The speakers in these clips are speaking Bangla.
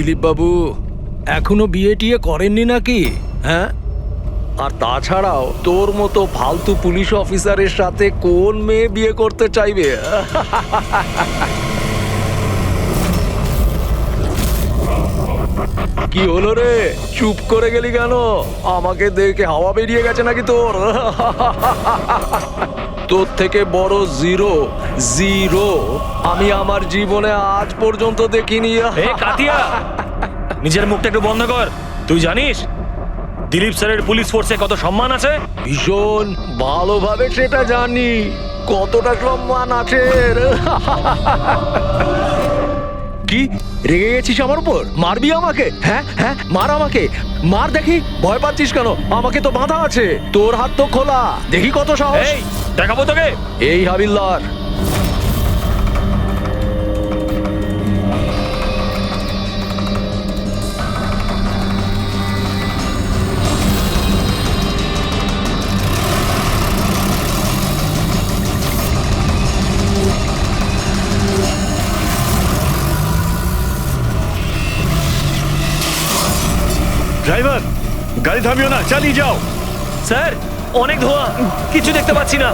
দিলীপ বাবু এখনো বিয়ে টিয়ে করেননি নাকি? হ্যাঁ, আর তাছাড়াও তোর মতো ফালতু পুলিশ অফিসারের সাথে কোন মেয়ে বিয়ে করতে চাইবে? কি হলো রে, চুপ করে গেলি কেন? আমাকে দেখে হাওয়া বেরিয়ে গেছে নাকি তোর? তোর থেকে বড় জিরো জিরো আমি আমার জীবনে আজ পর্যন্ত দেখিনি। এ কাতিয়া, নিজের মুখটা একটু বন্ধ কর। তুই জানিস দিলীপ স্যারের পুলিশ ফোর্সে কত সম্মান আছে? ভীষণ ভালোভাবে সেটা জানি, কতটা সম্মান আছে। কি রেগে গেছিস আমার উপর? মারবি আমাকে? হ্যাঁ হ্যাঁ, মার আমাকে, মার দেখি। ভয় পাচ্ছিস কেন? আমাকে তো বাঁধা আছে, তোর হাত তো খোলা, দেখি কত সাহস। এই দেখাবো তোকে। এই হাবিলদার, ড্রাইভার, গাড়ি থামিও না, চালিয়ে যাও। স্যার অনেক ধোঁয়া, কিছু দেখতে পাচ্ছি না।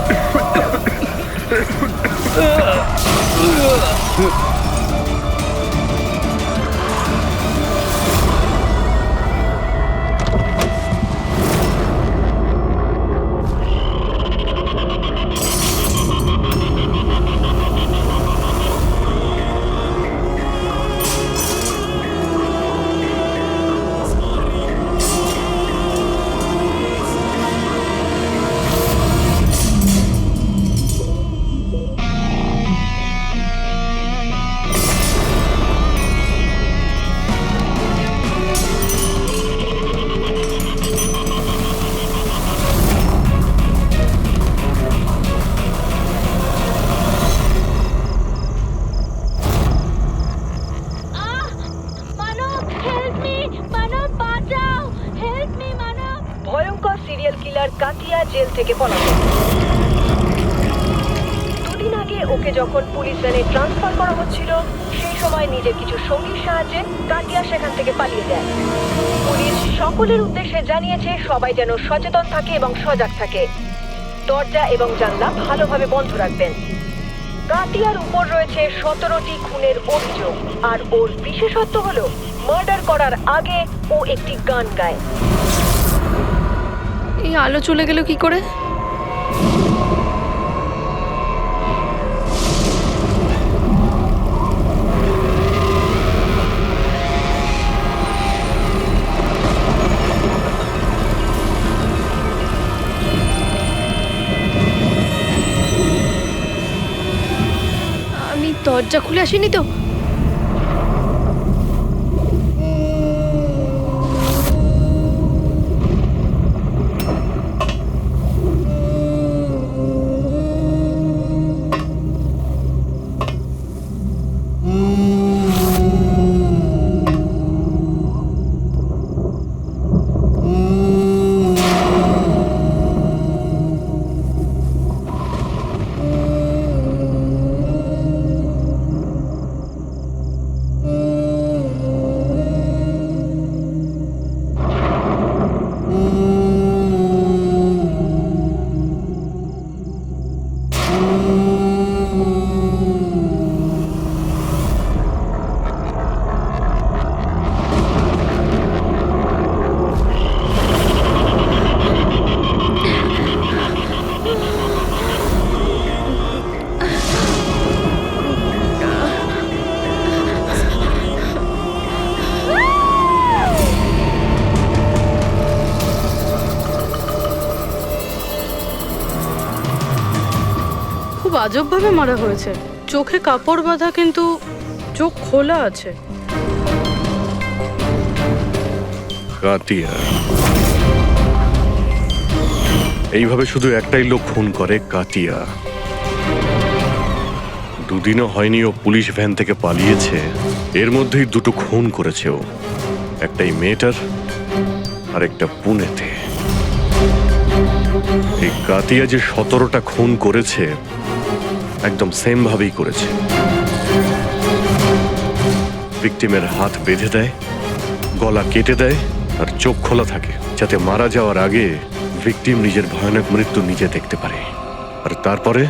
ভয়ঙ্কর সিরিয়াল কিলার কাতিয়া জেল থেকে পলাতক। দুদিন আগে ওকে যখন পুলিশ ভ্যানে ট্রান্সফার করা হচ্ছিল, সেই সময় নিজের কিছু সঙ্গীর সাহায্যে কাতিয়া সেখান থেকে পালিয়ে যায়। পুলিশ সকলের উদ্দেশ্যে জানিয়েছে সবাই যেন সচেতন থাকে এবং সজাগ থাকে। দরজা এবং জানলা ভালোভাবে বন্ধ রাখবেন। কাতিয়ার উপর রয়েছে 17টি খুনের অভিযোগ, আর ওর বিশেষত্ব হলো মার্ডার করার আগে ও একটি গান গায়। এই আলো চলে গেল কি করে? আমি দরজা খুলে আসিনি তো? খুব আজবভাবে মারা হয়েছে। চোখে কাপড় বাঁধা, কিন্তু চোখ খোলা আছে। কাতিয়া, এইভাবে শুধু একটাই লোক খুন করে, কাতিয়া। দুদিনও হয়নি ও পুলিশ ভ্যান থেকে পালিয়েছে, এর মধ্যেই দুটো খুন করেছে ও। একটাই মেয়েটার, আর একটা পুনেতে। এই কাতিয়া যে 17টা খুন করেছে, একদম সেম ভাবেই করেছে। ভিকটিমের হাত বেঁধে দেয়, গলা কেটে দেয় আর চোখ খোলা থাকে, যাতে মারা যাওয়ার আগে ভিকটিম নিজের ভয়ানক মৃত্যু নিজে দেখতে পারে। আর তারপরে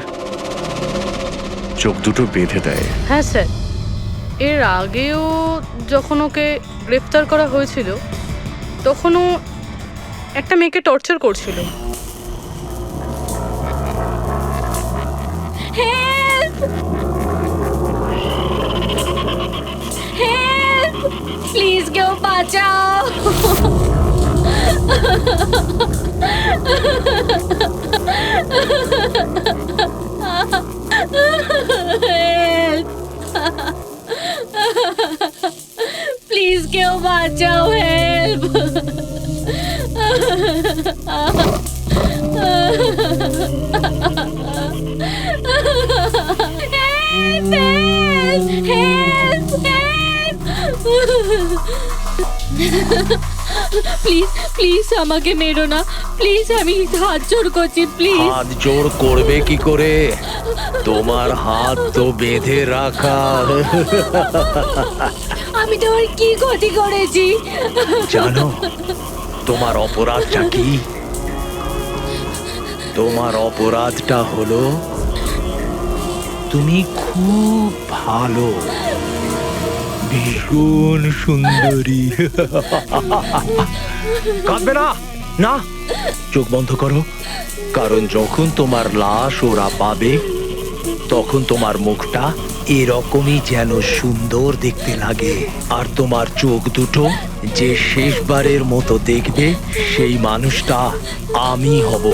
চোখ দুটো বেঁধে দেয়। হ্যাঁ স্যার, এর আগেও যখন ওকে গ্রেফতার করা হয়েছিল তখনও একটা মেয়েকে টর্চার করছিল। হেল্প! হেল্প! প্লিজ কেউ বাঁচাও! হেল্প! প্লিজ কেউ বাঁচাও! হেল্প! প্লিজ প্লিজ আমাকে মেরো না, প্লিজ, আমি হাত জোড় করছি, প্লিজ। হাত জোর করবে কি করে? তোমার হাত তো বেঁধে রাখা। আমি তোমার কি ক্ষতি করেছি? জানো তোমার অপরাধটা কি? তোমার অপরাধটা হলো তুমি খুব ভালো, ভীষণ সুন্দরী। কাঁদবে না, না, চোখ বন্ধ করো, কারণ যখন তোমার লাশ ওরা পাবে তখন তোমার মুখটা এরকমই যেন সুন্দর দেখতে লাগে। আর তোমার চোখ দুটো যে শেষবারের মতো দেখবে সেই মানুষটা আমি হব।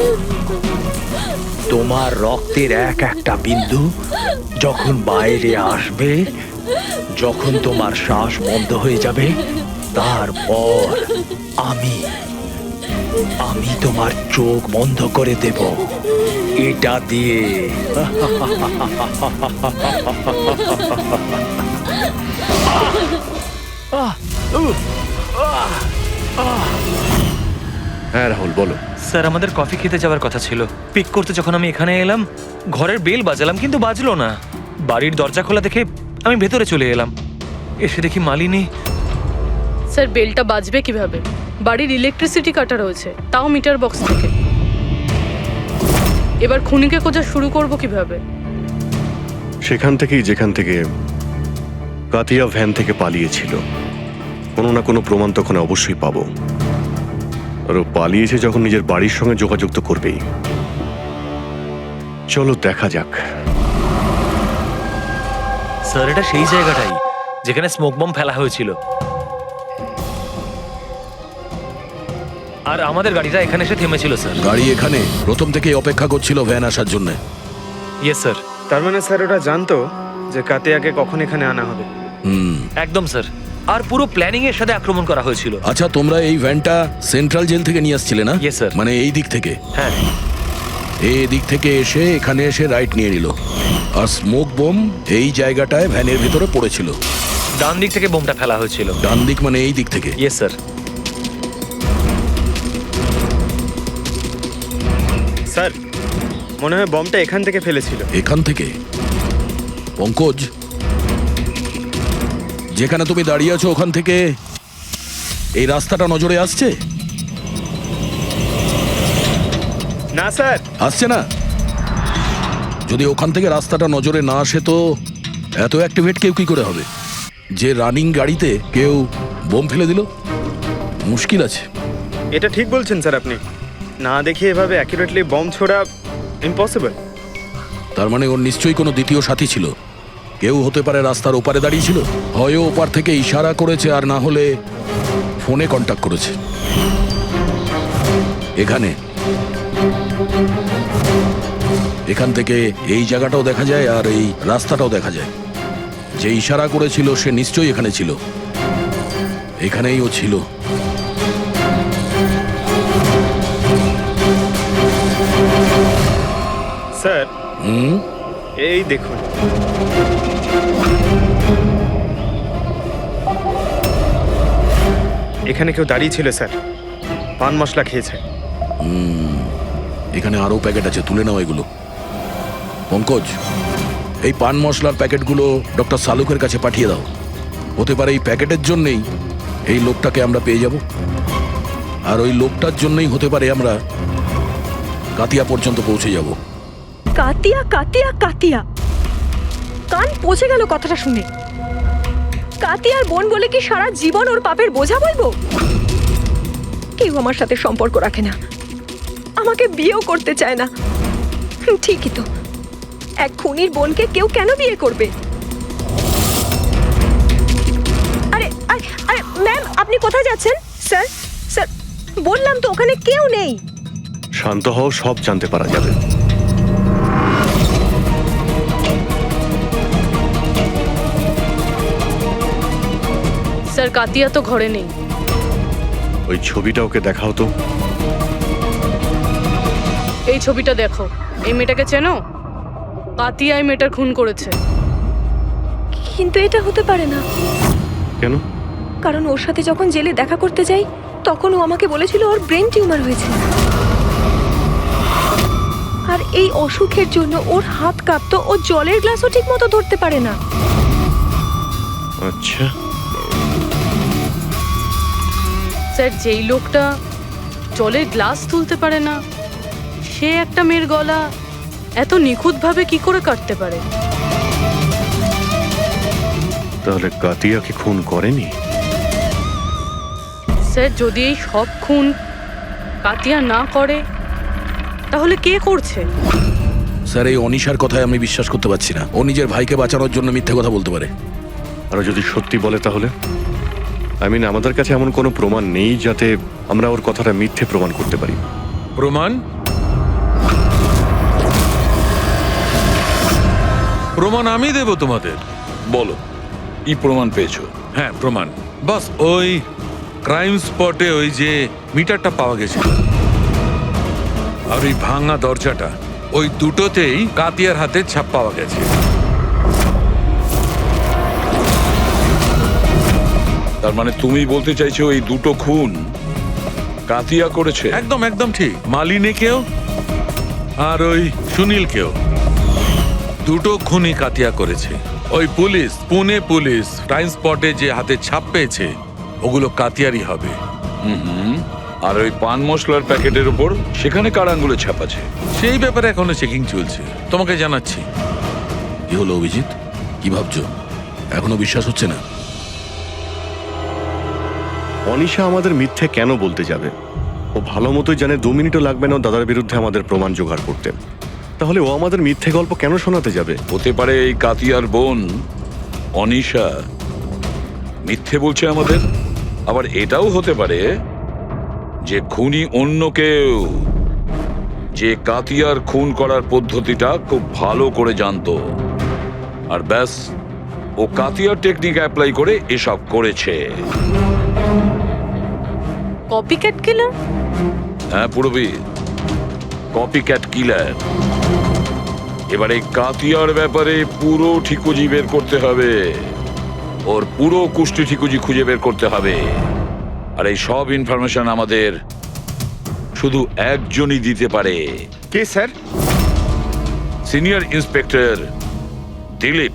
তোমার রক্তের এক একটা বিন্দু যখন বাইরে আসবে, যখন তোমার শ্বাস বন্ধ হয়ে যাবে, তারপর আমি তোমার চোখ বন্ধ করে দেব এটা দিয়ে। হ্যাঁ রাহুল, বলো। স্যার, আমাদের কফি খেতে যাওয়ার কথা ছিল। পিক করতে যখন আমি এখানে এলাম, ঘরের বেল বাজালাম কিন্তু বাজলো না। বাড়ির দরজা খোলা দেখে আমি ভেতরে চলে এলাম। এসে দেখি মালিনী। স্যার, বেলটা বাজবে কিভাবে? বাড়ির ইলেকট্রিসিটি কাটা রয়েছে, তাও মিটার বক্স থেকে। এবার খুনিকে খোঁজা শুরু করব কিভাবে? সেখান থেকেই যেখান থেকে কাতিয়া ভ্যান থেকে পালিয়েছিল, কোনো না কোনো প্রমাণ তখন অবশ্যই পাবো। আর ও পালিয়েছে যখন নিজের বাড়ির সঙ্গে যোগাযোগ তো করবেই। চলো দেখা যাক। স্যার, এটা সেই জায়গাটাই যেখানে স্মোক বম ফেলা হয়েছিল। আর আমাদের গাড়িটা এখানে এসে থেমেছিল স্যার। গাড়ি এখানে প্রথম থেকেই অপেক্ষা করছিল ভ্যান আসার জন্য। Yes sir. তার মানে স্যার ওরা জানতো যে কাতিয়াকে কখন এখানে আনা হবে। একদম স্যার। আর পুরো প্ল্যানিং এর সাথে আক্রমণ করা হয়েছিল। আচ্ছা, তোমরা এই ভ্যানটা সেন্ট্রাল জেল থেকে নিয়ে আসছিলে না? Yes, sir. মানে এই দিক থেকে? হ্যাঁ। এই দিক থেকে এসে এখানে এসে রাইট নিয়ে নিল, আর স্মোক বোম এই জায়গাটায় ভ্যানের ভিতরে পড়েছিল। ডান দিক থেকে বোমটা ফেলা হয়েছিল। ডান দিক মানে এই দিক থেকে? Yes sir. স্যার, মনে হয় বমটা এখান থেকে ফেলেছিল। এখান থেকে? পঙ্কজ, যেখানে তুমি দাঁড়িয়ে আছো ওখান থেকে এই রাস্তাটা নজরে আসছে? না স্যার। আসছে না? যদি ওখান থেকে রাস্তাটা নজরে না আসে তো এত অ্যাক্টিভেট কেউ কি করে হবে? যে রানিং গাড়িতে কেউ বোম ফেলে দিল, মুশকিল আছে। এটা ঠিক বলছেন স্যার আপনি। না দেখে এভাবে অ্যাকুরেটলি বম ছোড়া ইম্পসিবল। তার মানে ওর নিশ্চয়ই কোনো দ্বিতীয় সাথী ছিল। কেউ হতে পারে রাস্তার ওপারে দাঁড়িয়ে ছিল, হয় ওপার থেকে ইশারা করেছে, আর না হলে ফোনে কন্ট্যাক্ট করেছে। এখান থেকে এই জায়গাটাও দেখা যায় আর এই রাস্তাটাও দেখা যায়। যে ইশারা করেছিল সে নিশ্চয়ই এখানে ছিল, এখানেই ও ছিল। স্যার, এই দেখুন। এখানে কেউ দাঁড়িয়ে ছিল স্যার, পান মশলা খেয়েছে। এখানে আরো প্যাকেট আছে, তুলে নাও এগুলো। পঙ্কজ, এই পান মশলার প্যাকেটগুলো ডক্টর সালুকের কাছে পাঠিয়ে দাও। হতে পারে এই প্যাকেটের জন্যেই এই লোকটাকে আমরা পেয়ে যাব, আর ওই লোকটার জন্যই হতে পারে আমরা কাতিয়া পর্যন্ত পৌঁছে যাব। কাতিয়া কাতিয়া কাতিয়া, কান পচে গেল কথাটা শুনে। কাতিয়ার বোন বলে কি সারা জীবন ওর পাপের বোঝা বলবো? কেউ আমার সাথে সম্পর্ক রাখে না, আমাকে বিয়েও করতে চায় না। ঠিকই তো, এক খুনির বোনকে কেউ কেন বিয়ে করবে? আরে আরে আরে ম্যাম, আপনি কোথায় যাচ্ছেন? স্যার স্যার, বললাম তো ওখানে কেউ নেই। শান্ত হও, সব জানতে পারা যাবে। স্যার কাতিয়া তো ঘরে নেই। ওই ছবিটা ওকে দেখাও তো। এই ছবিটা দেখো, এই মেয়েটাকে চেনো? কাতিয়া এই মেয়েটার খুন করেছে। কিন্তু এটা হতে পারে না, কেন? কারণ ওর সাথে যখন জেলে দেখা করতে যাই তখন ও আমাকে বলেছিল ওর ব্রেন টিউমার হয়েছে, আর এই অসুখের জন্য ওর হাত কাঁপতো, ও জলের গ্লাসও ঠিক মতো ধরতে পারে না। আচ্ছা, স্যার যেই লোকটা জলের গ্লাস তুলতে পারে না, সে একটা মেয়ের গলা এত নিখুঁতভাবে কি করে কাটতে পারে? তাহলে কাতিয়াকে খুন করেনি? স্যার যদি এই সব খুন কাতিয়া না করে, তাহলে কে করছে? স্যার এই অনিশার কথায় আমি বিশ্বাস করতে পারছি না। ও নিজের ভাইকে বাঁচানোর জন্য মিথ্যে কথা বলতে পারে। আর যদি সত্যি বলে তাহলে? আমাদের কাছে এমন কোনো প্রমাণ নেই যাতে আমরা ওর কথাটা মিথ্যে প্রমাণ করতে পারি। প্রমাণ? প্রমাণ আমি দেব তোমাদের। বলো, কি প্রমাণ পেয়েছো? হ্যাঁ, প্রমাণ বাস ওই ক্রাইম স্পটে ওই যে মিটারটা পাওয়া গেছিল, আর ওই ভাঙা দরজাটা, ওই দুটোতেই কাতিয়ার হাতে ছাপ পাওয়া গেছে। তার মানে তুমি বলতে চাইছো এই দুটো খুন কাতিয়া করেছে? একদম একদম ঠিক। মালিনীকেও আর ওই সুনীলকেও, দুটো খুনই কাতিয়া করেছে। ওই পুলিশ, পুনে পুলিশ ক্রাইম স্পটে যে হাতে ছাপ পেয়েছে ওগুলো কাতিয়ারই হবে। আর ওই পান মশলার প্যাকেটের উপর সেখানে কার আঙ্গুলে ছাপ আছে? সেই ব্যাপারে এখনো চেকিং চলছে, তোমাকে জানাচ্ছি। কি হলো অভিজিৎ, কি ভাবছো? এখনো বিশ্বাস হচ্ছে না? অনিশা আমাদের মিথ্যে কেন বলতে যাবে? ও ভালো মতোই জানে 2 মিনিটও লাগবে না ওর দাদার বিরুদ্ধে আমাদের প্রমাণ জোগাড় করতে। তাহলে ও আমাদের মিথ্যে গল্প কেন শোনাতে যাবে? হতে পারে এই কাতিয়ার বোন অনিশা মিথ্যে বলছে আমাদের। আবার এটাও হতে পারে যে খুনি অন্য কেউ, যে কাতিয়ার খুন করার পদ্ধতিটা খুব ভালো করে জানতো, আর ব্যাস ও কাতিয়ার টেকনিক অ্যাপ্লাই করে এসব করেছে। কপিক্যাট কিলার? হ্যাঁ পুরবি, কপিক্যাট কিলার। এবারে কাতিয়ার ব্যাপারে পুরো ঠিকুজি বের করতে হবে, ওর পুরো কুষ্টি ঠিকুজি খুঁজে বের করতে হবে। আর এই সব ইনফরমেশন আমাদের শুধু একজনই দিতে পারে। কে স্যার? Senior inspector Dilip.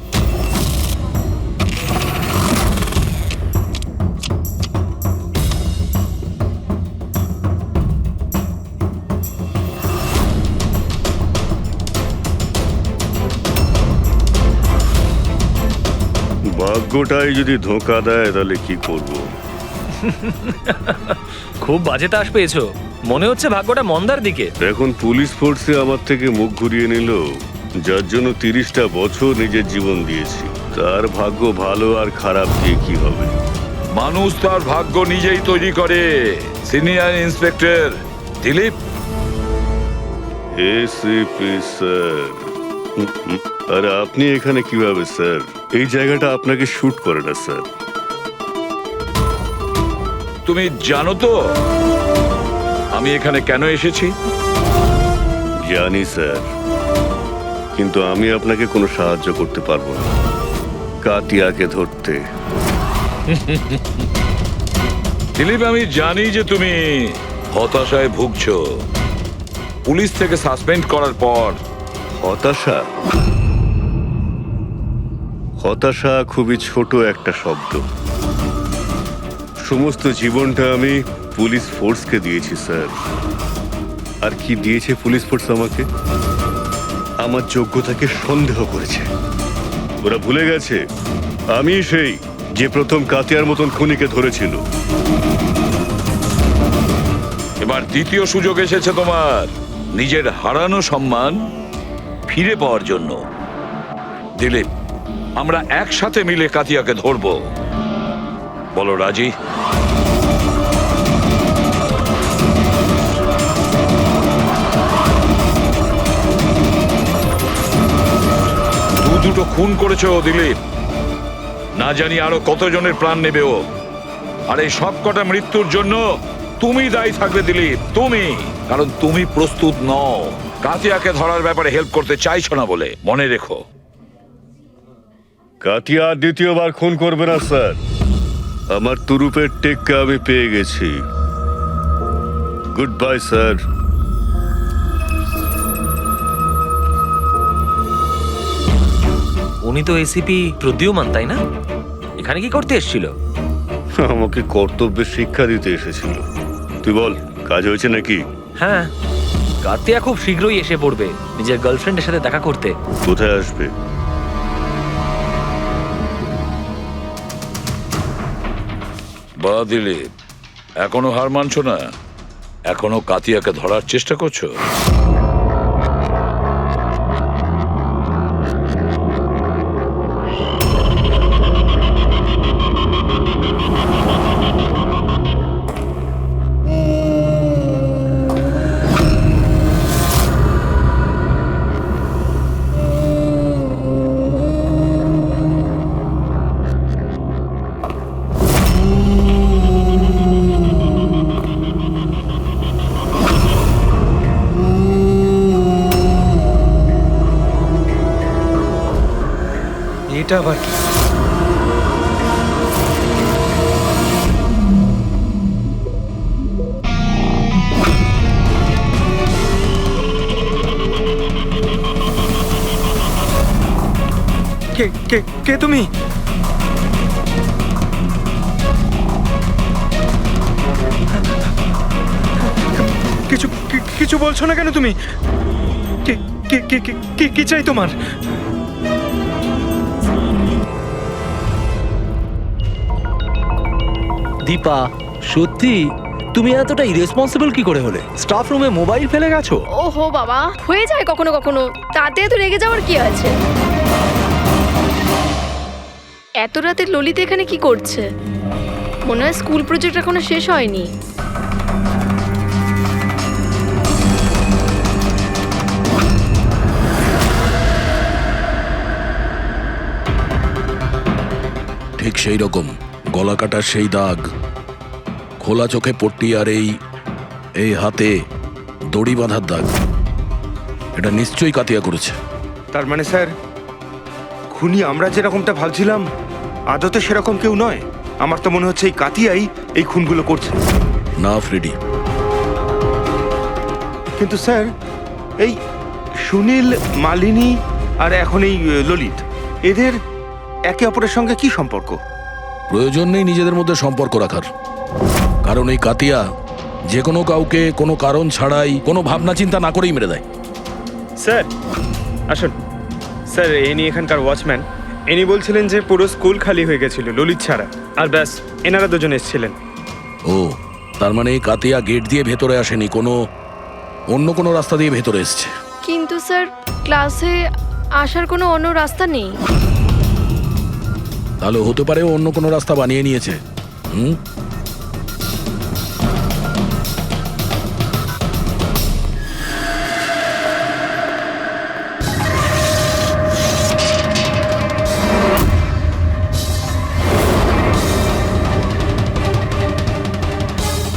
ভাগ্যটাই যদি ধোঁকা দেয় তাহলে কি করব? খুব বাজে তাস পেয়েছো, মনে হচ্ছে ভাগ্যটা মন্দার দিকে। এখন পুলিশ ফোর্সে আমার থেকে মুখ ঘুরিয়ে নিল, যার জন্য 30টা বছর নিজের জীবন দিয়েছি। তার ভাগ্য ভালো আর খারাপ দিয়ে কি হবে? মানুষ তার ভাগ্য নিজেই তৈরি করে। Senior inspector Dilip. ACP sir. আরে আপনি এখানে কিভাবে স্যার? এই জায়গাটা আপনাকে শুট করে না স্যার। তুমি জানো তো আমি এখানে কেন এসেছি? জানি স্যার, কিন্তু আমি আপনাকে কোনো সাহায্য করতে পারবো না কাতিয়াকে ধরতে। দিলীপ, আমি জানি যে তুমি হতাশায় ভুগছো। পুলিশ থেকে সাসপেন্ড করার পর হতাশা? হতাশা খুবই ছোট একটা শব্দ। সমস্ত জীবনটা আমি পুলিশ ফোর্সকে দিয়েছি স্যার। আর কি দিয়েছে পুলিশ ফোর্স আমাকে? আমার যোগ্যতাকে সন্দেহ করেছে। ওরা ভুলে গেছে আমি সেই যে প্রথম কাতিয়ার মতন খুনিকে ধরেছিল। এবার দ্বিতীয় সুযোগ এসেছে তোমার নিজের হারানো সম্মান ফিরে পাওয়ার জন্য। দিলীপ, আমরা একসাথে মিলে কাতিয়াকে ধরবো। বলো রাজি? দুটো খুন করেছো দিলীপ, না জানি আরো কতজনের প্রাণ নেবে ও। আর এই সব কটা মৃত্যুর জন্য তুমি দায়ী থাকবে দিলীপ, তুমি। কারণ তুমি প্রস্তুত নও কাতিয়াকে ধরার ব্যাপারে হেল্প করতে চাইছো না বলে। মনে রেখো। কাতিয়া আর দ্বিতীয়বার খুন করবে না স্যার। আমার তুরুপের টেক্কা আমি পেয়ে গেছি। Good bye sir. উনি তো এসিপি প্রদ্যুমান, তাই না? এখানে কি করতে এসেছিল? আমাকে কর্তব্যের শিক্ষা দিতে এসেছিল। তুই বল, কাজ হয়েছে নাকি? হ্যাঁ, কাতিয়া খুব শীঘ্রই এসে পড়বে নিজের গার্লফ্রেন্ডের সাথে দেখা করতে। কোথায় আসবে? বা দিলীপ, এখনো হার মানছো না? এখনো কাতিয়াকে ধরার চেষ্টা করছো? এটা আবার কি? কে কে কে তুমি? কিছু কিছু বলছো না কেন তুমি? কি কি কি কি কি চাই তোমার? দীপা, সত্যি তুমি এতটা ইরেসপন্সিবল কি করে হলে? স্টাফ রুমে মোবাইল ফেলে গেছো? ওহো বাবা, হয়ে যায় কখনো কখনো, তাতে এত রেগে যাওয়ার কি আছে? এত রাতে ললিত এখানে কি করছে? মনে হয় স্কুল প্রজেক্ট এখনো শেষ হয়নি। ঠিক সেই রকম গলা কাটার সেই দাগ, খোলা চোখে পট্টি, আর এই হাতে দড়ি বাঁধার দাগ। এটা নিশ্চয়ই কাতিয়া করেছে। তার মানে স্যার, খুনি আমরা যেরকমটা ভাবছিলাম আদতে সেরকম কেউ নয়। আমার তো মনে হচ্ছে এই কাতিয়াই এই খুনগুলো করছে। না ফ্রেডি, কিন্তু স্যার, এই সুনীল, মালিনী আর এখন এই ললিত, এদের একে অপরের সঙ্গে কি সম্পর্ক? প্রয়োজন নেই নিজেদের মধ্যে সম্পর্ক রাখার। কারণ এই কাতিয়া যে কোনো কাউকে কোনো কারণ ছাড়াই, কোনো ভাবনা চিন্তা না করেই মেরে দেয়। স্যার আসুন। স্যার, ইনি এখানকার ওয়াচম্যান। ইনি বলছিলেন যে পুরো স্কুল খালি হয়ে গেছিল ললিত ছাড়া, আর ব্যাস এনারা দুজন এসেছিলেন। ও, তার মানে এই কাতিয়া গেট দিয়ে ভেতরে আসেনি, অন্য কোনো রাস্তা দিয়ে ভেতরে এসছে। কিন্তু স্যার, ক্লাসে আসার কোনো অন্য রাস্তা নেই। তাহলে হতে পারে ও অন্য কোনো রাস্তা বানিয়ে নিয়েছে।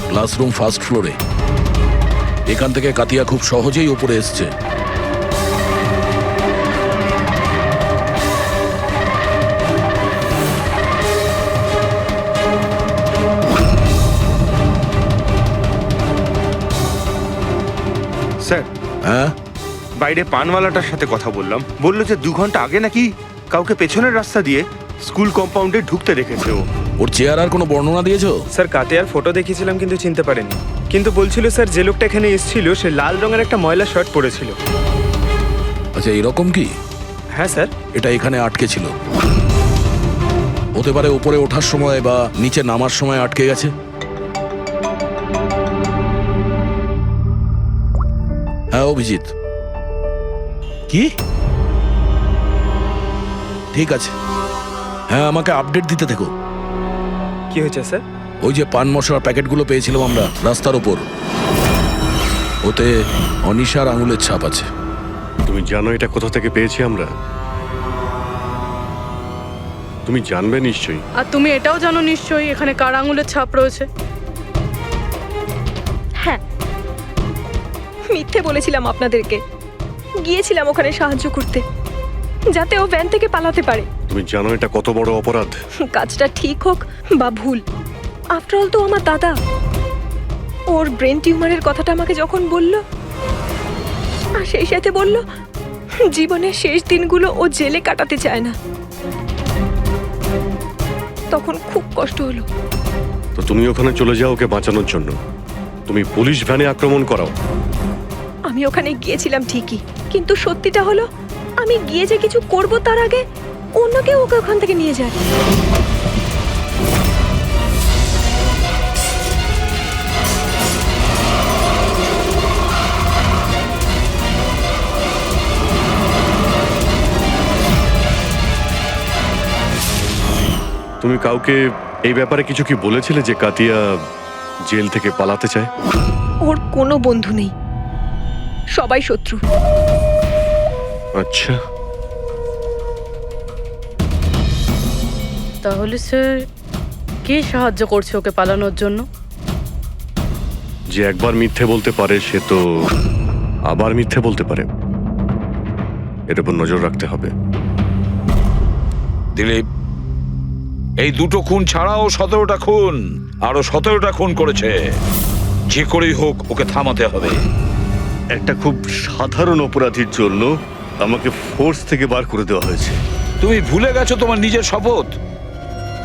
ক্লাসরুম ফার্স্ট ফ্লোরে। এখান থেকে কাতিয়া খুব সহজেই উপরে এসছে। স্যার, হ্যাঁ, বাইরে পানওয়ালাটার সাথে কথা বললাম, বললো যে 2 ঘন্টা আগে নাকি কাউকে পেছনের রাস্তা দিয়ে স্কুল কম্পাউন্ডে ঢুকতে দেখেছে ও। ওর চেহারা আর কোনো বর্ণনা দিয়েছো? স্যার কাতিয়ার ফটো দেখিয়েছিলাম কিন্তু চিনতে পারেনি। কিন্তু বলছিল স্যার যে লোকটা এখানে এসেছিল সে লাল রঙের একটা ময়লা শার্ট পরেছিল। আচ্ছা, এরকম কি? হ্যাঁ স্যার। এটা এখানে আটকে ছিল, হতে পারে উপরে ওঠার সময় বা নিচে নামার সময় আটকে গেছে। হ্যাঁ অভিজিৎ, কি? ঠিক আছে, হ্যাঁ আমাকে আপডেট দিতে থেকো। কি হয়েছে স্যার? ওই যে পান মশলার প্যাকেটগুলো পেয়েছিলাম আমরা রাস্তার ওপর, ওতে অনিশার আঙুলের ছাপ আছে। তুমি জানো এটা কোথা থেকে পেয়েছি আমরা? তুমি জানবে নিশ্চয়ই। আর তুমি এটাও জানো নিশ্চয়ই এখানে কার আঙুলের ছাপ রয়েছে। হ্যাঁ, মিথ্যে বলেছিলাম আপনাদেরকে। গিয়েছিলাম ওখানে সাহায্য করতে, যাতে ও ভ্যান থেকে পালাতে পারে। তুমি জানো এটা কত বড় অপরাধ? কাজটা ঠিক হোক বা ভুল, আফটার অল তো আমার দাদা। ওর ব্রেন টিউমারের কথাটা আমাকে যখন বলল, আর সেই সাথে বলল জীবনের শেষ দিনগুলো ও জেলে কাটাতে চায় না, তখন খুব কষ্ট হলো। তো তুমি ওখানে চলে যাও ওকে বাঁচানোর জন্য। তুমি পুলিশ ভ্যানে আক্রমণ করাও। আমি ওখানে গিয়েছিলাম ঠিকই, কিন্তু সত্যিটা হলো আমি গিয়ে যে কিছু করব তার আগে অন্য কেউ ওকে ওখান থেকে নিয়ে যায়। তুমি কাউকে এই ব্যাপারে কিছু কি বলেছিলে যে কাতিয়া জেল থেকে পালাতে চায়? ওর কোনো বন্ধু নেই, সবাই শত্রু। আচ্ছা, তাহলে স্যার কে সাহায্য করছে ওকে পালানোর জন্য? যে একবার মিথ্যে বলতে পারে সে তো আবার মিথ্যে বলতে পারে। এর উপর নজর রাখতে হবে। দিলীপ, এই দুটো খুন ছাড়াও 17টা খুন, আরো 17টা খুন করেছে। যে করেই হোক ওকে থামাতে হবে। একটা খুব সাধারণ অপরাধীর জন্য আমাকে ফোর্স থেকে বার করে দেওয়া হয়েছে। তুমি ভুলে গেছো তোমার নিজের শপথ,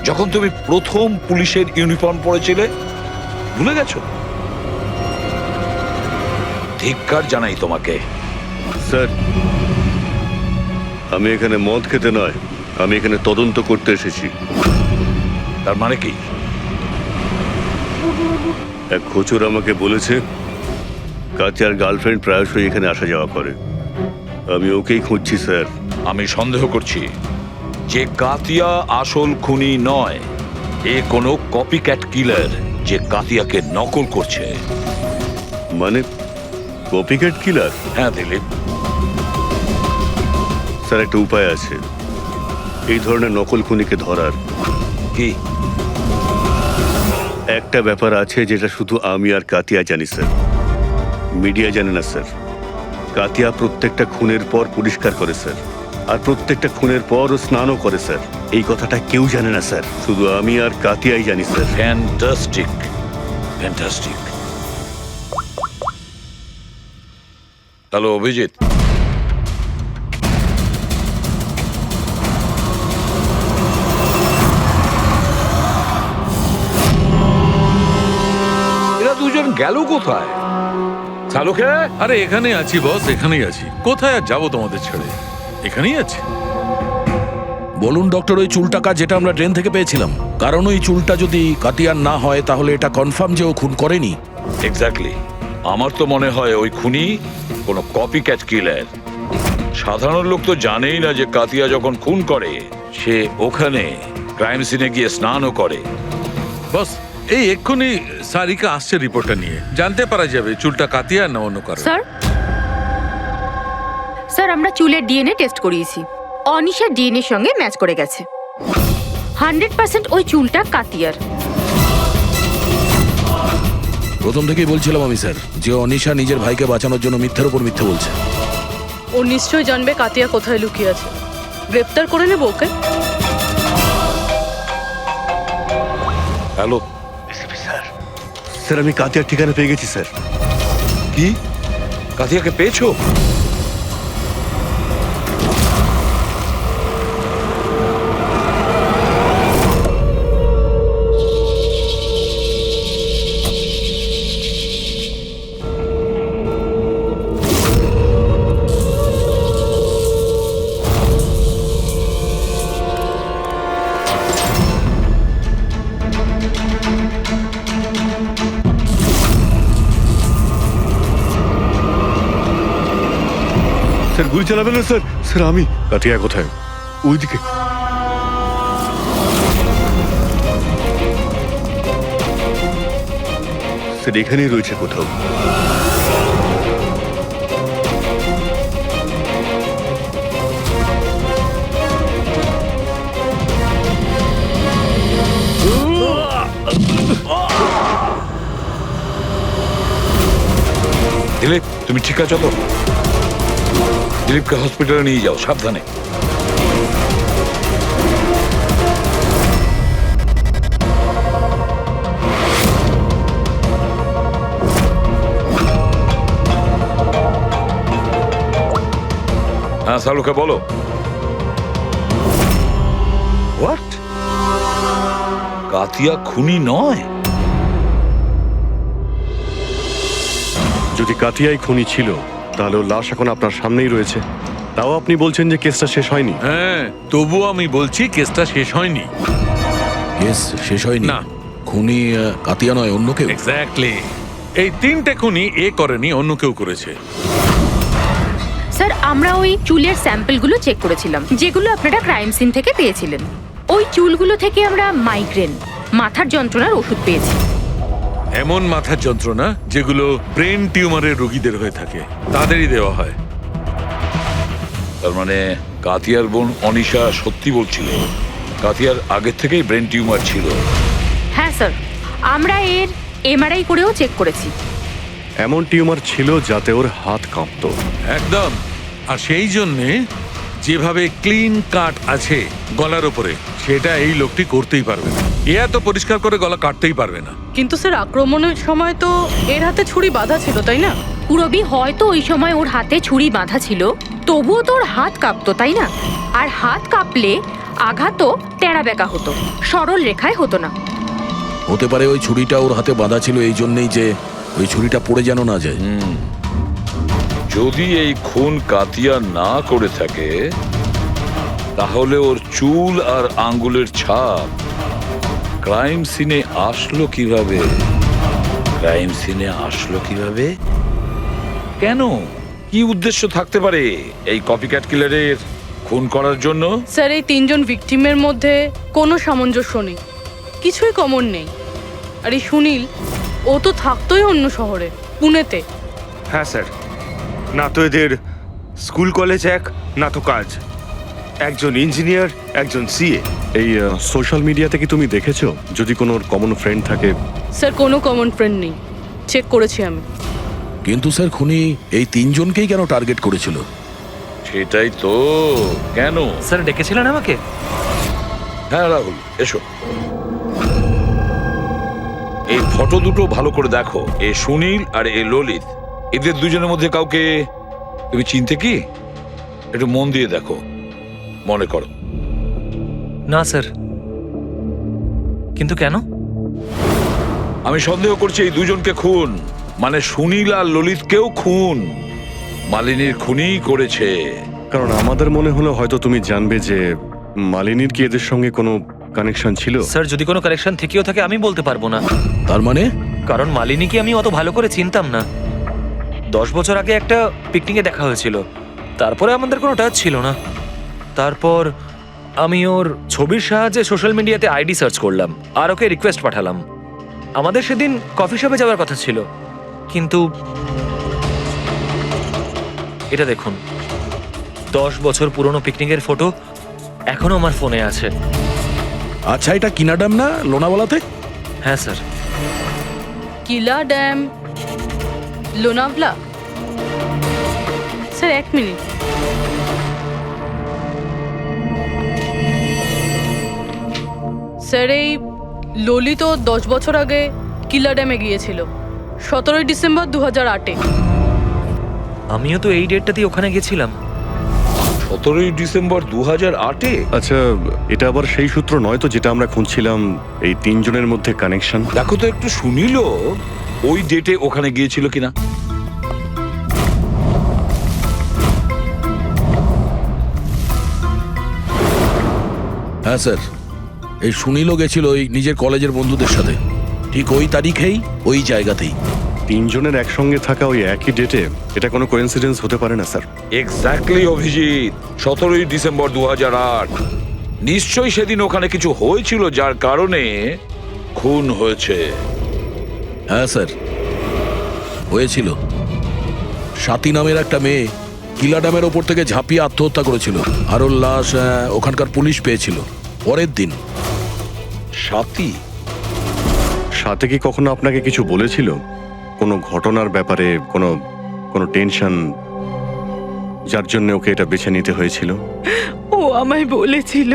যখন তুমি প্রথম পুলিশের ইউনিফর্ম পরেছিলে? ভুলে গেছো? ধিক্কার জানাই তোমাকে। স্যার, আমি এখানে মদ খেতে নয়, আমি এখানে তদন্ত করতে এসেছি। তার মানে কি? এক খোঁচর আমাকে বলেছে কাতিয়ার গার্লফ্রেন্ড প্রায়শই এখানে আসা যাওয়া করে। আমি ওকেই খুঁজছি স্যার। আমি সন্দেহ করছি যে কাতিয়া আসল খুনি নয়, এ কোনো কপিক্যাট কিলার যে কাতিয়াকে নকল করছে। মানে কপিক্যাট কিলার? হ্যাঁ দিলীপ। স্যার, একটা উপায় আছে এই ধরনের নকল খুনিকে ধরার। কি? একটা ব্যাপার আছে যেটা শুধু আমি আর কাতিয়া জানি স্যার, মিডিয়া জানে না স্যার। কাতিয়া প্রত্যেকটা খুনের পর পরিষ্কার করে স্যার, আর প্রত্যেকটা খুনের পর ও স্নানও করে স্যার। এই কথাটা কেউ জানে না স্যার, শুধু আমি আর কাতিয়াই জানি sir. Fantastic, fantastic. Hello Abhijit, এরা দুজন গেল কোথায়? চালুকে? আরে এখানে আছি বস, এখানেই আছি। কোথায় আর যাবো তোমাদের ছেড়ে? এখানেই আছি। বলুন ডক্টর, ওই চুলটাকা যেটা আমরা ট্রেন থেকে পেয়েছিলাম, কারণ ওই চুলটা যদি কাতিয়ার না হয় তাহলে এটা কনফার্ম যে ও খুন করেনি। এক্স্যাক্টলি। আমার তো মনে হয় ওই খুনি কোনো কপিক্যাট কিলার। সাধারণ লোক তো জানেই না যে কাতিয়া যখন খুন করে সে ওখানে ক্রাইম সিনে গিয়ে স্নানও করে। বস, এই এক্ষুনি সারিকা আসছে রিপোর্টটা নিয়ে, জানতে পারা যাবে চুলটা কাতিয়া না অন্য কারো। স্যার আমরা চুলের ডিএনএ টেস্ট করিয়েছি, অনিশার ডিএনএর সঙ্গে ম্যাচ করে গেছে। 100% ওই চুলটা কাতিয়ার। প্রথম থেকেই বলছিলাম আমি স্যার যে অনিশা নিজের ভাইকে বাঁচানোর জন্য মিথ্যের উপর মিথ্যে বলছে। ও নিশ্চয়ই জানবে কাতিয়া কোথায় লুকিয়ে আছে। গ্রেপ্তার করে নেব ওকে। হ্যালো স্যার, স্যার আমি কাতিয়ার ঠিকানা পেয়ে গেছি স্যার। কি? কাতিয়াকে পেয়েছো? স্যার গুলি চালাবেন না স্যার। স্যার আমি। কাতিয়া কোথায়? ওইদিকে। স্যার এখানেই রয়েছে কোথাও। দিলীপ, তুমি ঠিক আছো তো? দিলীপকে হসপিটালে নিয়ে যাও, সাবধানে। হ্যাঁ সালুকে বলো। হোয়াট? কাতিয়া খুনি নয়? যদি কাতিয়াই খুনি ছিল তাহলে ওর লাশ এখন আপনার সামনেই রয়েছে, তাও আপনি বলছেন যে কেসটা শেষ হয়নি। হ্যাঁ, তবুও আমি বলছি কেসটা শেষ হয়নি। কেস শেষ হয়নি? না। খুনি কাতিয়া নয়, অন্য কেউ? এক্স্যাক্টলি। এই 3টে খুনি এ করেনি, অন্য কেউ করেছে। স্যার আমরা ওই চুলের স্যাম্পলগুলো চেক করেছিলাম যেগুলো আপনারা ক্রাইম সিন থেকে পেয়েছিলেন। ওই চুলগুলো থেকে আমরা মাইগ্রেন, মাথার যন্ত্রণার ওষুধ পেয়েছি। এমন মাথার যন্ত্রণা যেগুলো ব্রেন টিউমারের রোগীদের হয়ে থাকে, তাদেরই দেওয়া হয়। তার মানে কাতিয়ার বোন অনিশা সত্যি বলছিল, কাতিয়ার আগে থেকেই ব্রেন টিউমার ছিল। হ্যাঁ স্যার, আমরা এর এমআরআই করেও চেক করেছি। এমন টিউমার ছিল যাতে ওর হাত কাঁপতো। একদম। আর সেই জন্যে যেভাবে ক্লিন কাট আছে গলার ওপরে, সেটা এই লোকটি করতেই পারবে না। এ এত পরিষ্কার করে গলা কাটতেই পারবে না। কিন্তু স্যার আক্রমণের সময় তো এর হাতে ছুরি বাঁধা ছিল, তাই না? পুরবি হয়তো ওই সময় ওর হাতে ছুরি বাঁধা ছিল, তবুও তো ওর হাত কাঁপতো, তাই না? আর হাত কাঁপলে আঘাতও তেড়া বেঁকা হতো, সরল রেখায় হতো না। হতে পারে ওই ছুরিটা ওর হাতে বাঁধা ছিল এই জন্যই যে ওই ছুরিটা পড়ে যেন না যায়। যদি এই খুন কাতিয়া না করে থাকে তাহলে ওর চুল আর আঙ্গুলের ছাপ ক্রাইম সিনে আসলো কিভাবে? ক্রাইম সিনে আসলো কিভাবে? কেন? কি উদ্দেশ্য থাকতে পারে এই কপিক্যাট কিলারের খুন করার জন্য? স্যার এই 3জন ভিকটিমের মধ্যে কোনো সামঞ্জস্য নেই, কিছুই কমন নেই। আর এই সুনীল, ও তো থাকতোই অন্য শহরে, পুনেতে। হ্যাঁ স্যার, না তো এদের স্কুল কলেজ এক, না তো কাজ। একজন ইঞ্জিনিয়ার, একজন সিএ। এই সোশ্যাল মিডিয়াতে কি তুমি দেখেছো যদি কোনো কমন ফ্রেন্ড থাকে? স্যার কোনো কমন ফ্রেন্ড নেই, চেক করেছি আমি। কিন্তু স্যার খুনি এই 3জনকেই কেন টার্গেট করেছিল? সেটাই তো। কেন? স্যার ডেকেছিলেন আমাকে? হ্যাঁ রাহুল, এসো। এই ফটো দুটো ভালো করে দেখো। এ সুনীল আর এ ললিত, এদের দুজনের মধ্যে কাউকে তুমি চিনতে কি? একটু মন দিয়ে দেখো, মনে করো। না স্যার। কিন্তু কেন? আমি সন্দেহ করছি এই দুজনকে খুন, মানে সুনীল আর ললিতকেও খুন মালিনীর খুনিই করেছে। কারণ আমাদের মনে হলো হয়তো তুমি জানবে যে মালিনীর কি এদের সঙ্গে কোনো কানেকশন ছিল। স্যার যদি কোনো কানেকশন থেকেও থাকে আমি বলতে পারবো না। তার মানে? কারণ মালিনীকে আমি অত ভালো করে চিনতাম না। 10 বছর আগে একটা পিকনিকে দেখা হয়েছিল, তারপরে আমাদের কোনো টাচ ছিল না। তারপর আমি ওর ছবির সাহায্যে সোশ্যাল মিডিয়াতে আইডি সার্চ করলাম আর ওকে রিকোয়েস্ট পাঠালাম। আমাদের সেদিন কফি শপে যাওয়ার কথা ছিল, কিন্তু এটা দেখুন, 10 বছর পুরনো পিকনিকের ফটো এখনো আমার ফোনে আছে। আচ্ছা, এটা কিনা ড্যাম না লোনাওয়ালাতে? হ্যাঁ স্যার। কিলা dam, Lonavala? Sir 1 minute. Sir এই ললিত 10 বছর আগে কিলা ড্যামে গিয়েছিল, 17 ডিসেম্বর 2008-এ। আমিও তো এই ডেটটাতেই ওখানে গেছিলাম। 17 ডিসেম্বর 2008-এ? আচ্ছা, এটা আবার সেই সূত্র নয় তো যেটা আমরা খুঁজছিলাম, এই 3জনের মধ্যে কানেকশন? দেখো তো একটু শুনিল ওই ডেটে ওখানে গিয়েছিল কিনা। হ্যাঁ স্যার, এই সুনীলও গেছিল ওই নিজের কলেজের বন্ধুদের সাথে, ঠিক ওই তারিখেই ওই জায়গাতেই। তিনজনের একসঙ্গে থাকা ওই একই ডেটে এটা কোনো কোইন্সিডেন্স হতে পারে না স্যার। এক্স্যাক্টলি অভিজিৎ, 17ই ডিসেম্বর 2008। নিশ্চয়ই সেদিন ওখানে কিছু হয়েছিল যার কারণে খুন হয়েছে। হ্যাঁ স্যার, হয়েছিল। স্বাতী নামের একটা মেয়ে কিলা ড্যামের ওপর থেকে ঝাঁপিয়ে আত্মহত্যা করেছিল, আর ওর লাশ ওখানকার পুলিশ পেয়েছিল পরের দিন। স্বাতী? সাথে কি কখনো আপনাকে কিছু বলেছিল কোনো ঘটনার ব্যাপারে, কোনো কোনো টেনশন যার জন্য ওকে এটা বেছে নিতে হয়েছিল? ও আমায় বলেছিল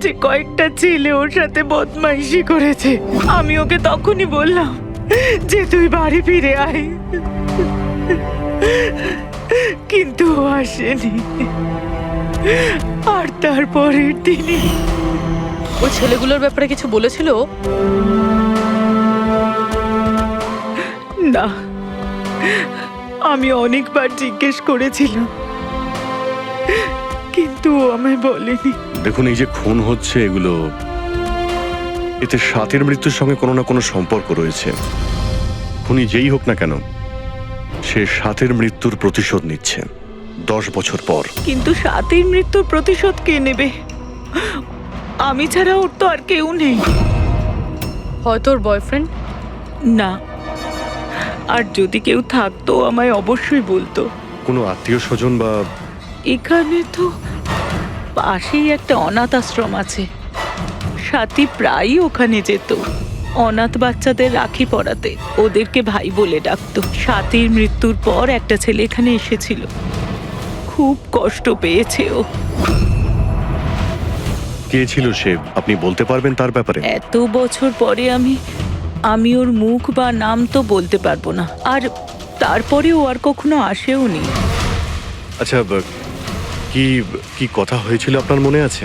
যে কয়েকটা ছেলে ওর সাথে বদমাইশি করেছে। আমি ওকে তখনই বললাম যে তুই বাড়ি ফিরে আয়, কিন্তু ও আসেনি। আর তারপরের দিনই ওই ছেলেগুলোর ব্যাপারে কিছু বলেছিল? না, আমি অনেকবার জিজ্ঞেস করেছিলাম, কিন্তু ও আমায় বলেনি। দেখুন, এই যে খুন হচ্ছে এগুলো, এতে সাথীর মৃত্যুর সঙ্গে কোনো না কোনো সম্পর্ক রয়েছে। খুনি যেই হোক না কেন, সে সাথীর মৃত্যুর প্রতিশোধ নিচ্ছে 10 বছর পর। কিন্তু সাথীর মৃত্যুর প্রতিশোধ কে নেবে? আমি ছাড়া ওর তো আর কেউ নেই। হয়তো ওর বয়ফ্রেন্ড? না, আর যদি কেউ থাকতো আমায় অবশ্যই বলতো। কোনো আত্মীয় স্বজন বা? এখানে তো পাশেই একটা অনাথ আশ্রম আছে, সাথী প্রায়ই ওখানে যেত অনাথ বাচ্চাদের রাখি পরাতে। ওদেরকে ভাই বলে ডাকতো। সাথীর মৃত্যুর পর একটা ছেলে এখানে এসেছিল, খুব কষ্ট পেয়েছে ও। কে ছিল সে, আপনি বলতে পারবেন তার ব্যাপারে? এত বছর পরে আমি ওর মুখ বা নাম তো বলতে পারবো না, আর তারপরে ও আর কখনো আসেও নি। আচ্ছা, কি কি কথা হয়েছিল আপনার মনে আছে?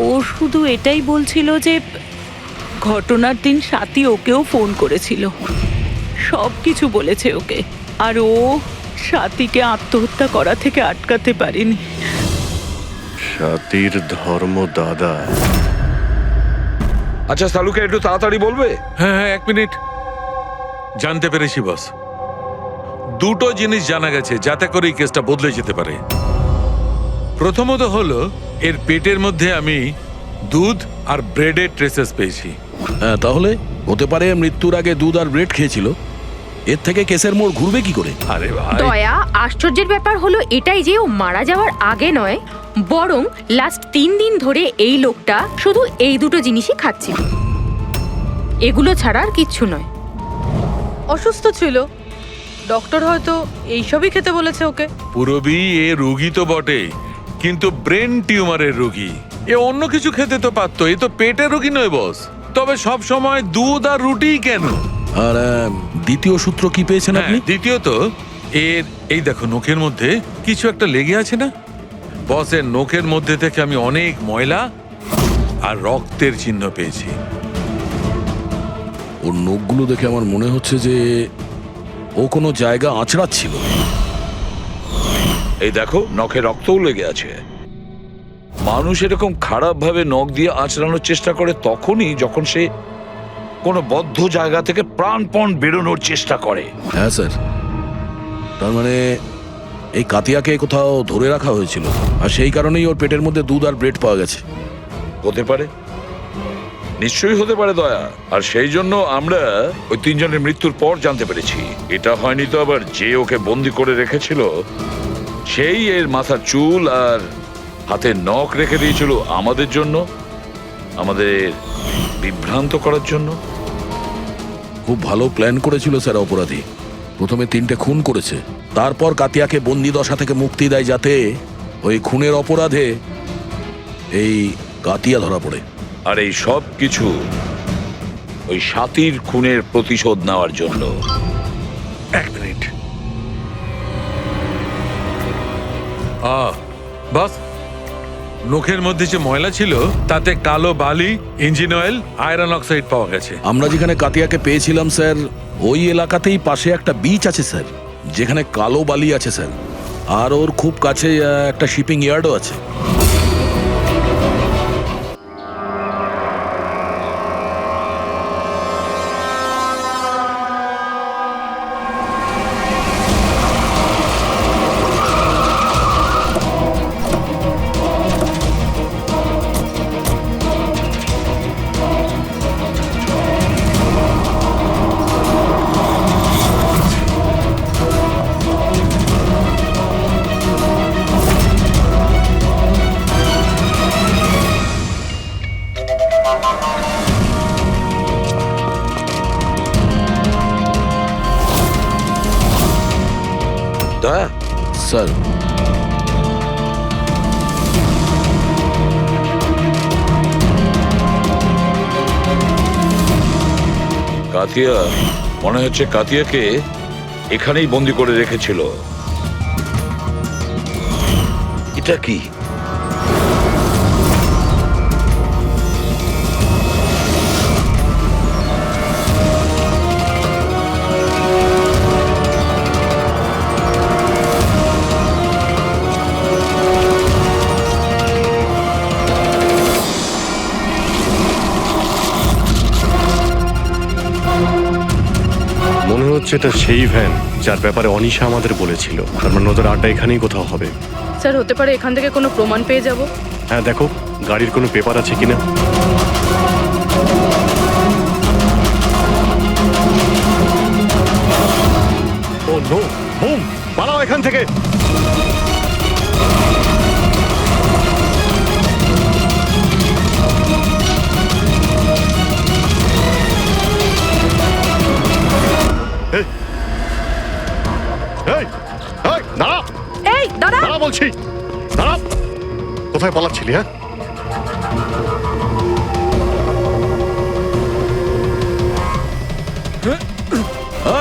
ও শুধু এটাই বলছিল যে ঘটনার দিন সাথী ওকেও ফোন করেছিল, সব কিছু বলেছে ওকে, আর ও সাথীকে আত্মহত্যা করা থেকে আটকাতে পারেনি। সাথীর ধর্ম দাদা। আচ্ছা সালুকে একটু তাড়াতাড়ি বলবে? হ্যাঁ হ্যাঁ, 1 মিনিট। জানতে পেরেছি বস, দুটো জিনিস জানা গেছে যাতে করে এই কেসটা বদলে যেতে পারে। প্রথমত হলো এর পেটের মধ্যে আমি দুধ আর ব্রেডের ট্রেসেস পেয়েছি। হ্যাঁ, তাহলে হতে পারে মৃত্যুর আগে দুধ আর ব্রেড খেয়েছিল। এর থেকে কেসের মোড় ঘুরবে কি করে? আরে ভাই, দয়া, আশ্চর্যের ব্যাপার হলো এটাই যে ও মারা যাওয়ার আগে নয়, বরং লাস্ট 3 দিন ধরে এই লোকটা শুধু এই দুটো জিনিসই খাচ্ছিল, এগুলো ছাড়া আর কিচ্ছু নয়। অসুস্থ ছিল, ডক্টর হয়তো এইসবই খেতে বলেছে ওকে। পুরবি এ রোগী তো বটে, কিন্তু ব্রেন টিউমারের রোগী। এ অন্য কিছু খেতে তো পারতো, এ তো পেটের রোগী নয় বস। তবে সব সময় দুধ আর রুটি কেন? আর দ্বিতীয় সূত্র কি পেয়েছেন আপনি? দ্বিতীয়ত এর এই দেখো নখের মধ্যে কিছু একটা লেগে আছে না বস? এর নখের মধ্যে থেকে আমি অনেক ময়লা আর রক্তের চিহ্ন পেয়েছি। ওর নখগুলো দেখে আমার মনে হচ্ছে যে ও কোনো জায়গা আঁচড়াচ্ছিল। এই দেখো, নখে রক্তও লেগে আছে। মানুষ এরকম খারাপ ভাবে নখ দিয়ে আঁচড়ানোর চেষ্টা করে তখনই যখন সে কোনো বদ্ধ জায়গা থেকে প্রাণপণ বেরোনোর চেষ্টা করে। হ্যাঁ স্যার, তার মানে এই কাতিয়াকে কোথাও ধরে রাখা হয়েছিল, আর সেই কারণেই ওর পেটের মধ্যে দুধ আর ব্রেড পাওয়া গেছে। হতে পারে, নিশ্চয়ই হতে পারে দয়া। আর সেই জন্য আমরা ওই 3 জনের মৃত্যুর পর জানতে পেরেছি। এটা হয়নি তো আবার যে ওকে বন্দি করে রেখেছিল সেই এর মাথার চুল আর হাতের নখ রেখে দিয়েছিল আমাদের জন্য, আমাদের বিভ্রান্ত করার জন্য। খুব ভালো প্ল্যান করেছিল স্যার অপরাধী। প্রথমে 3টে খুন করেছে, তারপর কাতিয়াকে বন্দি দশা থেকে মুক্তি দেয় যাতে ওই খুনের অপরাধে এই কাতিয়া ধরা পড়ে। আর এই সব কিছু ওই সাথীর খুনের প্রতিশোধ নেওয়ার জন্য। 1 মিনিট। বস, নখের মধ্যে যে ময়লা ছিল তাতে কালো বালি, ইঞ্জিন অয়েল, আয়রন অক্সাইড পাওয়া গেছে। আমরা যেখানে কাতিয়াকে পেয়েছিলাম স্যার, ওই এলাকাতেই পাশে একটা বিচ আছে স্যার, যেখানে কালো বালি আছে স্যার, আর ওর খুব কাছে একটা শিপিং ইয়ার্ডও আছে। তোরা? স্যার কাতিয়া, মনে হচ্ছে কাতিয়াকে এখানেই বন্দি করে রেখেছিল। এটা কি? মনে হচ্ছে এটা সেই ভ্যান যার ব্যাপারে অনিশা আমাদের বলেছিল। তার মানে ওদের আড্ডা এখানেই কোথাও হবে। স্যার হতে পারে এখান থেকে কোনো প্রমাণ পেয়ে যাব। হ্যাঁ দেখো গাড়ির কোনো পেপার আছে কিনা। ও নো, বুম, পালাও এখান থেকে। এই, এই, এই, দাঁড়া, এই দাদা, দাঁড়া বলছি, দাঁড়া। কোথায় পালাচ্ছিলি? হ্যাঁ,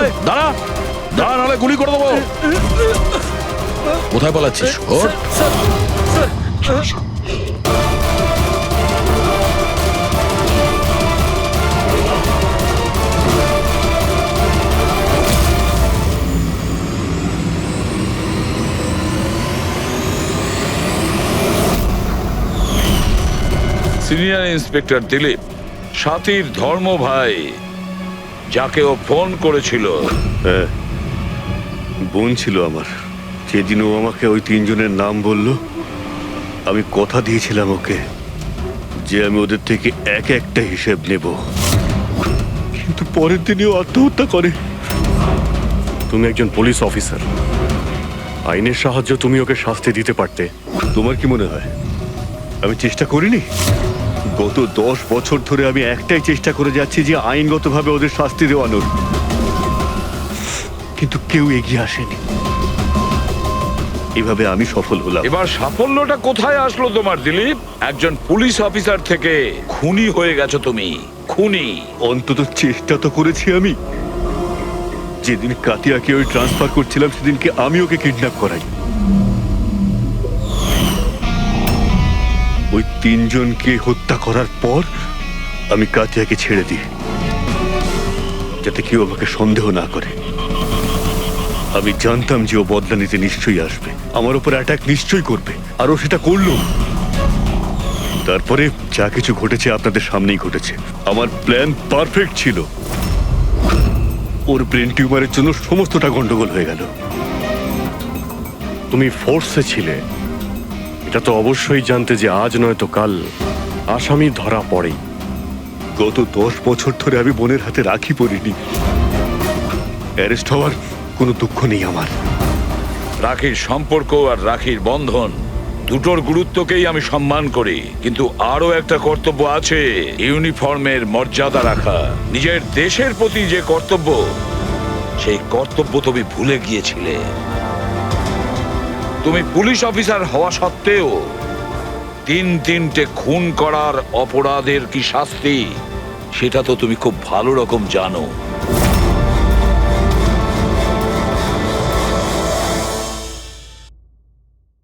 এই, দাঁড়া দাঁড়া, নাহলে গুলি করে দেবো। কোথায় পালাচ্ছিস? ওঠ। সিনিয়র ইন্সপেক্টর দিলীপ, সাথীর ধর্ম ভাই, যাকে ও ফোন করেছিল। হ্যাঁ, বোন ছিল আমার। যেদিন ও আমাকে ওই তিনজনের নাম বলল, আমি কথা দিয়েছিলাম ওকে যে আমি ওদের থেকে এক একটা হিসেব নেব, কিন্তু পরের দিনই ও আত্মহত্যা করে। তুমি একজন পুলিশ অফিসার, আইনের সাহায্য তুমি ওকে শাস্তি দিতে পারতে। তোমার কি মনে হয় আমি চেষ্টা করিনি? গত 10 বছর ধরে আমি একটাই চেষ্টা করে যাচ্ছি যে আইনগতভাবে ওদের শাস্তি দেওয়ানোর, কিন্তু কেউ এগিয়ে আসেনি। এভাবে আমি সফল হলাম। এবার সাফল্যটা কোথায় আসলো তোমার দিলীপ? একজন পুলিশ অফিসার থেকে খুনি হয়ে গেছো তুমি। খুনি। অন্তত চেষ্টা তো করেছি আমি। যেদিন কাতিয়াকে ওই ট্রান্সফার করছিলাম সেদিনকে আমি ওকে কিডন্যাপ করাই। ওই তিনজনকে হত্যা করার পর আমি কাতিয়াকে ছেড়ে দিই, যাতে কেউ আমাকে সন্দেহ না করে। আমি জানতাম যে ও বদলা নিতে নিশ্চয়ই আসবে, আমার উপর অ্যাটাক নিশ্চয়ই করবে, আর ও সেটা করলো। তারপরে যা কিছু ঘটেছে আপনাদের সামনেই ঘটেছে। আমার প্ল্যান পারফেক্ট ছিল। ওর ব্রেন টিউমারের জন্য সমস্তটা গন্ডগোল হয়ে গেল। তুমি ফোর্সে ছিলে, এটা তো অবশ্যই জানতে যে আজ নয়তো কাল আসামি ধরা পড়েই। গত 10 বছর ধরে আমি বোনের হাতে রাখি পরিনি। অ্যারেস্ট হওয়ার কোনো দুঃখ নেই আমার। রাখির সম্পর্ক আর রাখির বন্ধন দুটোর গুরুত্বকেই আমি সম্মান করি, কিন্তু আরো একটা কর্তব্য আছে, ইউনিফর্মের মর্যাদা রাখা। নিজের দেশের প্রতি যে কর্তব্য, সেই কর্তব্য তুমি ভুলে গিয়েছিলে। তুমি পুলিশ অফিসার হওয়া সত্ত্বেও তিনটে খুন করার অপরাধের কি শাস্তি, সেটা তো তুমি খুব ভালো রকম জানো।